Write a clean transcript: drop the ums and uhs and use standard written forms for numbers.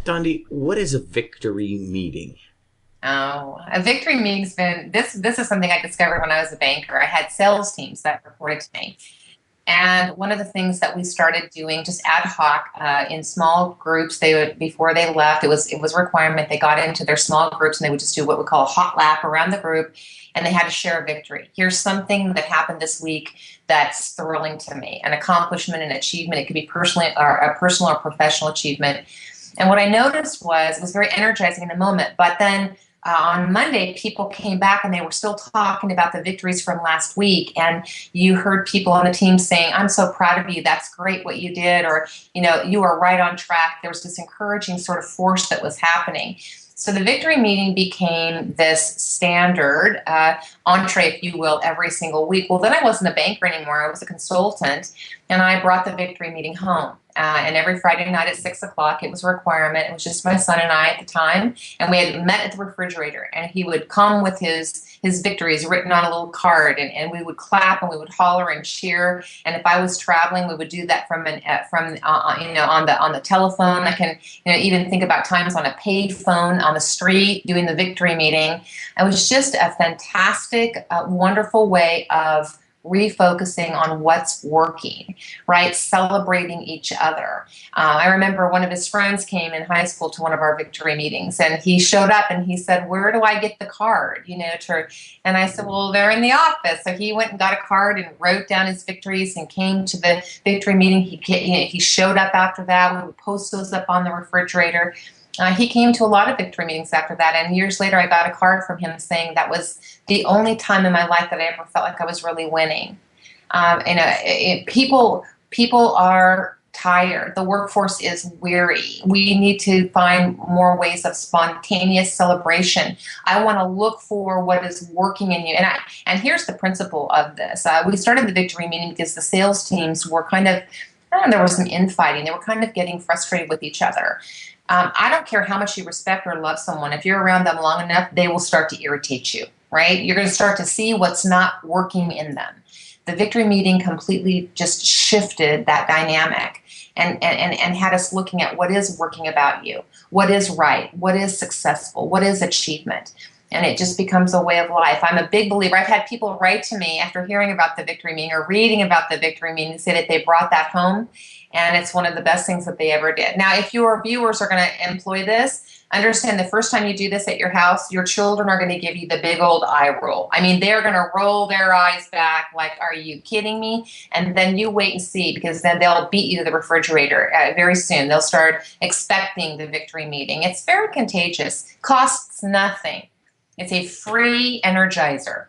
Dondi, what is a victory meeting? Oh, a victory meeting's been this is something I discovered when I was a banker. I had sales teams that reported to me. And one of the things that we started doing just ad hoc in small groups, they would before they left, it was a requirement. They got into their small groups and they would just do what we call a hot lap around the group, and they had to share a victory. Here's something that happened this week that's thrilling to me, an accomplishment, an achievement. It could be personally or a personal or professional achievement. And what I noticed was it was very energizing in the moment, but then on Monday, people came back and they were still talking about the victories from last week. And you heard people on the team saying, I'm so proud of you. That's great what you did. Or, you are right on track. There was this encouraging sort of force that was happening. So the victory meeting became this standard entree, if you will, every single week. Well, then I wasn't a banker anymore. I was a consultant, and I brought the victory meeting home. And every Friday night at 6 o'clock, it was a requirement. It was just my son and I at the time, and we had met at the refrigerator. And he would come with his victories written on a little card, and we would clap and we would holler and cheer. And if I was traveling, we would do that on the telephone. I can even think about times on a paid phone on the street doing the victory meeting. It was just a fantastic, wonderful way of refocusing on what's working, right? Celebrating each other. I remember one of his friends came in high school to one of our victory meetings, and he showed up and he said, "Where do I get the card?" And I said, "Well, they're in the office." So he went and got a card and wrote down his victories and came to the victory meeting. He showed up after that. We would post those up on the refrigerator. He came to a lot of victory meetings after that, and years later I got a card from him saying that was the only time in my life that I ever felt like I was really winning. People are tired. The workforce is weary. We need to find more ways of spontaneous celebration. I want to look for what is working in you. And here's the principle of this. We started the victory meeting because the sales teams were kind of, I don't know, there was some infighting. They were kind of getting frustrated with each other. I don't care how much you respect or love someone. If you're around them long enough, they will start to irritate you, right? You're going to start to see what's not working in them. The victory meeting completely just shifted that dynamic and had us looking at what is working about you, what is right, what is successful, what is achievement. And it just becomes a way of life. I'm a big believer. I've had people write to me after hearing about the victory meeting or reading about the victory meeting and say that they brought that home, and it's one of the best things that they ever did. Now, if your viewers are going to employ this, understand the first time you do this at your house, your children are going to give you the big old eye roll. I mean, they're going to roll their eyes back like, are you kidding me? And then you wait and see, because then they'll beat you to the refrigerator very soon. They'll start expecting the victory meeting. It's very contagious, costs nothing. It's a free energizer.